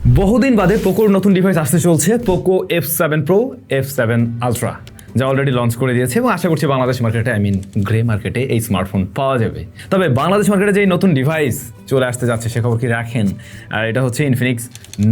বহুদিন বাদে পোকোর নতুন ডিভাইস আসতে চলছে Poco F7 Pro F7 Ultra, যা অলরেডি লঞ্চ করে দিয়েছে এবং আশা করছি বাংলাদেশ মার্কেটে গ্রে মার্কেটে এই স্মার্টফোন পাওয়া যাবে। তবে বাংলাদেশ মার্কেটে যে নতুন ডিভাইস চলে আসতে যাচ্ছে সে খবর কি রাখেন? আর এটা হচ্ছে Infinix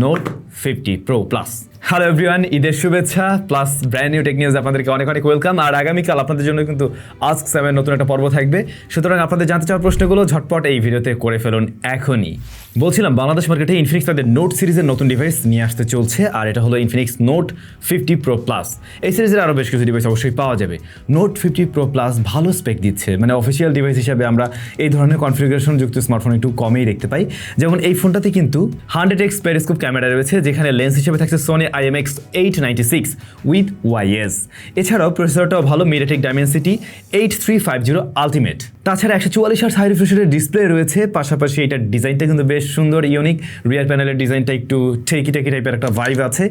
Note 50 Pro Plus। Hello everyone, ঈদের শুভেচ্ছা plus brand new tech news আপনাদেরকে অনেক অনেক ওয়েলকাম। আর আগামীকাল আপনাদের জন্য কিন্তু আস্ক 7 নতুন একটা পর্ব থাকবে, সুতরাং আপনাদের জানতে চাওয়ার প্রশ্নগুলো ঝটপট এই ভিডিওতে করে ফেলুন এখনই। বলছিলাম বাংলাদেশ মার্কেটে ইনফিনিক্স তাদের নোট সিরিজের নতুন ডিভাইস নিয়ে আসতে চলছে, আর এটা হলো ইনফিনিক্স নোট 50 প্রো প্লাস। এই সিরিজের আরও বেশ কিছু ডিভাইস অবশ্যই পাওয়া যাবে। নোট 50 প্রো প্লাস ভালো স্পেক দিচ্ছে, মানে অফিসিয়াল ডিভাইস হিসাবে আমরা এই ধরনের কনফিগারেশন যুক্ত স্মার্টফোন একটু কমেই দেখতে পাই। যেমন এই ফোনটাতে কিন্তু 100x পেরিস্কোপ ক্যামেরা রয়েছে, যেখানে লেন্স হিসেবে থাকছে সোনি IMX896 উইথ ওয়াইএস। এছাড়াও প্রসেসরটাও ভালো, মিডিয়াটেক ডাইমেনসিটি 8350 আলটিমেট। তাছাড়া 144Hz হাই রিফ্রেশের ডিসপ্লে রয়েছে, পাশাপাশি এটার ডিজাইনটা কিন্তু বেশ সুন্দর, ইউনিক। রিয়ার প্যানেলের ডিজাইনটা একটু টেকি টাইপের একটা ভাইব আছে।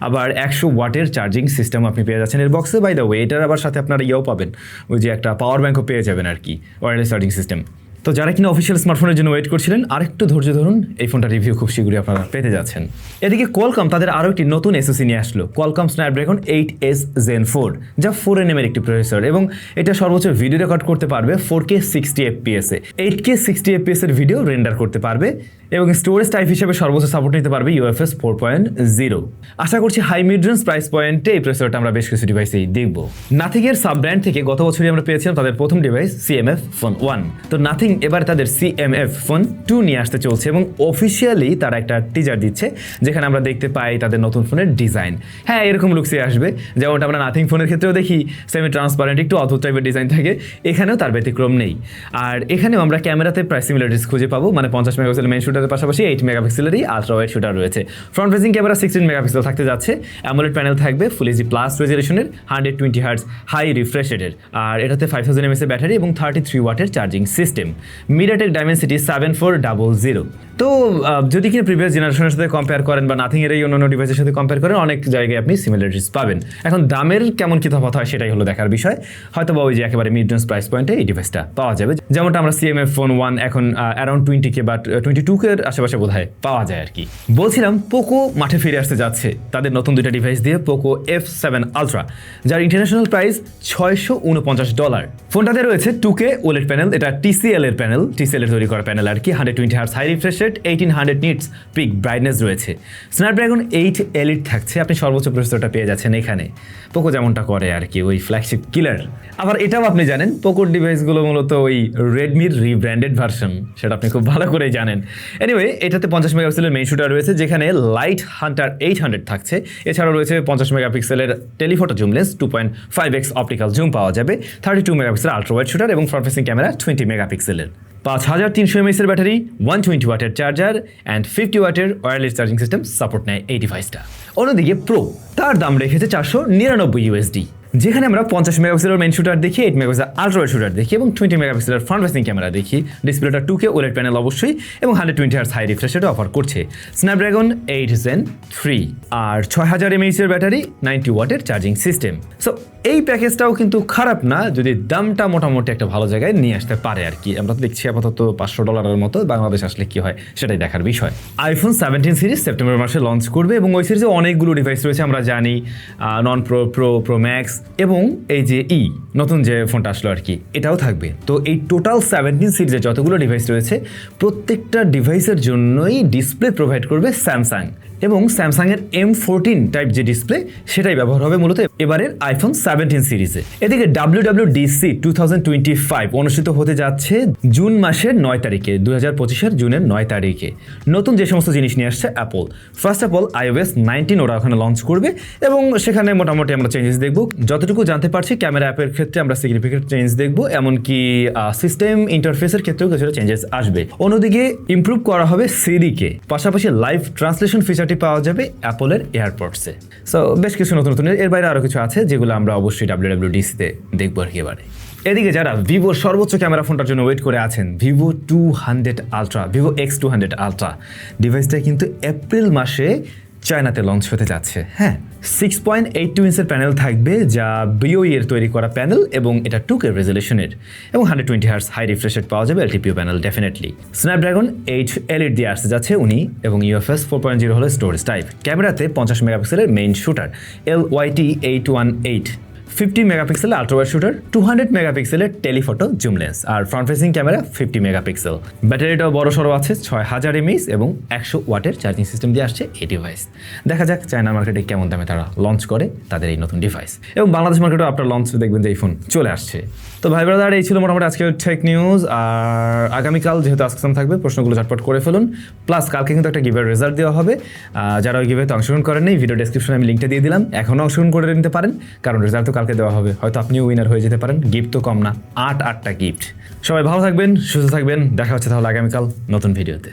আবার 100 ওয়াটের চার্জিং সিস্টেম আপনি পেয়ে যাচ্ছেন এর বক্সে। বাই দ্য ওয়ে, এটার আবার সাথে আপনারা পাবেন, ওই যে একটা পাওয়ার ব্যাঙ্কও পেয়ে যাবেন আর কি, ওয়্যারলেস চার্জিং সিস্টেম। তো যারা কিনা অফিসিয়াল স্মার্টফোনের জন্য ওয়েট করছিলেন, আরেকটু ধৈর্য ধরুন, এই ফোনটা রিভিউ খুব শীঘ্রই আপনারা পেতে যাচ্ছেন। এদিকে কোয়ালকম তাদের আরও একটি নতুন এসওসি নিয়ে আসলো, কোয়ালকম স্ন্যাপড্রাগন 8S Gen 4, যা 4nm এর একটি প্রসেসর এবং এটা সর্বোচ্চ ভিডিও রেকর্ড করতে পারবে 4K 60 fps এ, 8K 60 fps এর ভিডিও রেন্ডার করতে পারবে এবং স্টোরেজ টাইপ হিসেবে সর্বোচ্চ সাপোর্ট নিতে পারবে UFS 4.0। আশা করছি হাই মিড রেঞ্জ প্রাইস পয়েন্টে এই প্রসেসরটা আমরা বেশ কিছু ডিভাইসেই দেখব। নাথিংয়ের সাব ব্র্যান্ড থেকে গত বছরই আমরা পেয়েছিলাম তাদের প্রথম ডিভাইস CMF Phone 1। তো নাথিং এবার তাদের CMF Phone 2 নিয়ে আসতে চলছে এবং অফিসিয়ালি তারা একটা টিজার দিচ্ছে, যেখানে আমরা দেখতে পাই তাদের নতুন ফোনের ডিজাইন। হ্যাঁ, এরকম লুকসে আসবে, যেমনটা আমরা নাথিং ফোনের ক্ষেত্রেও দেখি, সেমি ট্রান্সপারেন্ট একটু অদ্ভুত টাইপের ডিজাইন থাকে, এখানেও তার ব্যতিক্রম নেই। আর এখানেও আমরা ক্যামেরাতে প্রায় সিমিলারিটিস খুঁজে পাবো, মানে 50 মেগাপিক্সেল মেইন শুটারের পাশাপাশি 8 মেগাপিক্সেলেরই আলট্রা ওয়াইড শুটার রয়েছে। ফ্রন্ট ফেসিং ক্যামেরা 16 মেগাপিক্সেল থাকতে যাচ্ছে, অ্যামোলেড প্যানেল থাকবে, ফুল এইচডি প্লাস রেজলিউশনের 120Hz হাই রিফ্রেশ রেটের, আর এটাতে 5000 mAh এর ব্যাটারি এবং 33 ওয়াটের চার্জিং সিস্টেম, মিডিয়াটেক ডাইমেনসিটি 7400। তো যদি কিনা প্রিভিয়াস জেনারেশনের সাথে কম্পেয়ার করেন বা নাথিং এর এই অন্যান্য ডিভাইসের সাথে কম্পেয়ার করেন, অনেক জায়গায় আপনি সিমিলারিটিস পাবেন। এখন দামের কেমন কি তফাৎ হয় সেটাই হলো দেখার বিষয়। হয়তো বা ওই যে একেবারে মিড রেঞ্জ প্রাইস পয়েন্টে এই ডিভাইসটা পাওয়া যাবে, যেমনটা আমরা CMF Phone 1 এখন অ্যারাউন্ড 20K বা 22K এর আশেপাশে বোধহয় পাওয়া যায় আর কি। বলছিলাম পোকো মাঠে ফিরে আসতে যাচ্ছে তাদের নতুন দুইটা ডিভাইস দিয়ে, পোকো F7 Ultra, যার ইন্টারন্যাশনাল প্রাইস $649। ফোনটাতে রয়েছে 2K OLED প্যানেল, এটা TCL এর প্যানেল, TCL এর তৈরি করা প্যানেল আর কি, 120Hz high refresh rate, 1800 nits peak brightness রয়েছে। স্ন্যাপড্রাগন 8 Elite থাকছে, আপনি সর্বোচ্চ প্রসেসরটা পেয়ে যাচ্ছেন এখানে, পোকো যেমনটা করে আর কি, ওই ফ্ল্যাগশিপ কিলার। আবার এটাও আপনি জানেন পোকোর ডিভাইসগুলো মূলত ওই রেডমির রিব্র্যান্ডেড ভার্সন, সেটা আপনি খুব ভালো করে জানেন। এনিওয়ে, এটাতে 50 মেগাপিক্সেলের মেইন শুটার রয়েছে, যেখানে লাইট হান্টার 800 থাকছে। এছাড়াও রয়েছে 50 মেগাপিক্সেলের telephoto zoom lens, 2.5x optical zoom পাওয়া যাবে, 32 মেগাপিক্সেল আলট্রা ওয়াইড শুটার এবং ফ্রন্ট ফেসিং ক্যামেরা 20 মেগাপিক্সেলের, 5300 mAh এর ব্যাটারি, 120 ওয়াটের চার্জার অ্যান্ড 50 ওয়াটের ওয়্যারলেস চার্জিং সিস্টেম সাপোর্ট নেয় এই ডিভাইসটা। অন্যদিকে প্রো তার দাম রেখেছে $499, যেখানে আমরা 50 মেগাপিক্সেলের মেইন শুটার দেখি, 8 মেগাপিক্সেল আলট্রা ওয়াইড শুটার দেখি এবং 20 মেগাপিক্সেলের ফ্রন্ট ফেসিং ক্যামেরা দেখি। ডিসপ্লেটা 2K OLED প্যানেল অবশ্যই এবং 120Hz high refresh rate offer করছে। স্ন্যাপড্রাগন 8 Gen 3 আর 6000 mAh এর ব্যাটারি, 90 ওয়াটের চার্জিং সিস্টেম। সো এই প্যাকেজটাও কিন্তু খারাপ না, যদি দামটা মোটামুটি একটা ভালো জায়গায় নিয়ে আসতে পারে আর কি। আমরা তো দেখছি আপাতত $500 মতো, বাংলাদেশ আসলে কি হয় সেটাই দেখার বিষয়। iPhone 17 সিরিজ সেপ্টেম্বর মাসে লঞ্চ করবে এবং ওই সিরিজে অনেকগুলো ডিভাইস রয়েছে আমরা জানি, নন প্রো, প্রো ম্যাক্স এবং এই যে নতুন যে ফোনটা আসলো আর কি, এটাও থাকবে। তো এই টোটাল 17 সিরিজে যতগুলো ডিভাইস রয়েছে, প্রত্যেকটা ডিভাইসের জন্যই ডিসপ্লে প্রোভাইড করবে স্যামসাং, এবং স্যামসাংয়ের M14 টাইপ যে ডিসপ্লে সেটাই ব্যবহার হবে মূলত এবারের iPhone 17 সিরিজে। এদিকে WWDC 2025 অনুষ্ঠিত হতে যাচ্ছে জুন মাসের 9 তারিখে, 2025-এর জুনের 9 তারিখে। নতুন যে সমস্ত জিনিস নিয়ে আসছে Apple, first of all iOS 19 ওরা ওখানে লঞ্চ করবে এবং সেখানে মোটামুটি আমরা চেঞ্জেস দেখব। যতটুকু জানতে পারছি ক্যামেরা অ্যাপের ক্ষেত্রে আমরা সিগনিফিকেন্ট চেঞ্জ দেখব, এমনকি সিস্টেম ইন্টারফেসের ক্ষেত্রেও কিছুটা চেঞ্জেস আসবে। অন্যদিকে ইমপ্রুভ করা হবে সিরিকে, পাশাপাশি লাইভ ট্রান্সলেশন ফিচারটি পাওয়া যাবে অ্যাপলের এয়ারপডসে। সো বেশ কিছু নতুন নতুন, এর বাইরে আরও কিছু আছে যেগুলো আমরা অবশ্যই WWDC-তে দেখবো আর কি এবারে। এদিকে যারা ভিভোর সর্বোচ্চ ক্যামেরা ফোনটার জন্য ওয়েট করে আছেন, Vivo 200 ultra, Vivo X200 ultra ডিভাইসটা কিন্তু এপ্রিল মাসে চায়নাতে লঞ্চ হতে যাচ্ছে। হ্যাঁ, 6.82 ইঞ্চের প্যানেল থাকবে, যা BOE এর তৈরি করা প্যানেল এবং এটা 2K রেজলিউশনের এবং 120 হার্টজ হাই রিফ্রেশ রেট পাওয়া যাবে LTPO panel definitely. Snapdragon 8 elite দিয়ে আসতে যাচ্ছে উনি এবং UFS 4.0 হলো স্টোরেজ টাইপ। ক্যামেরাতে 50 মেগাপিক্সেলের মেইন শুটার LYT818, 50 মেগাপিক্সেলের আল্ট্রাওয়াইড শুটার, 200 মেগাপিক্সেলের টেলিফটো জুম লেন্স আর ফ্রন্ট ফেসিং ক্যামেরা 50 মেগাপিক্সেল। ব্যাটারিটাও বড় সড়ো আছে 6000 mAh এবং 100 ওয়াটের চার্জিং সিস্টেম দিয়ে আসছে এই ডিভাইস। দেখা যাক চায়না মার্কেটে কেমন দামে তারা লঞ্চ করে তাদের এই নতুন ডিভাইস, এবং বাংলাদেশ মার্কেটেও আপনার লঞ্চ দেখবেন যে এই ফোন চলে আসছে। তো ভাই ব্রাদার, এই ছিল মোটামুটি আজকের টেক নিউজ। আর আগামীকাল যেহেতু আজকে থাকবে, প্রশ্নগুলো ঝটপট করে ফেলুন। প্লাস কালকে কিন্তু একটা গিভের রেজাল্ট দেওয়া হবে। যারা ওই গিভেতে অংশগ্রহণ করেননি, ভিডিও ডেসক্রিপশনে আমি লিঙ্কটা দিয়ে দিলাম, এখনও অংশগ্রহণ করে নিতে পারেন, কারণ রেজাল্ট তো কালকে দেওয়া হবে। হয়তো আপনিও উইনার হয়ে যেতে পারেন। গিফট তো কম না, 8টা গিফট। সবাই ভালো থাকবেন, সুস্থ থাকবেন, দেখা হচ্ছে তাহলে আগামীকাল নতুন ভিডিওতে।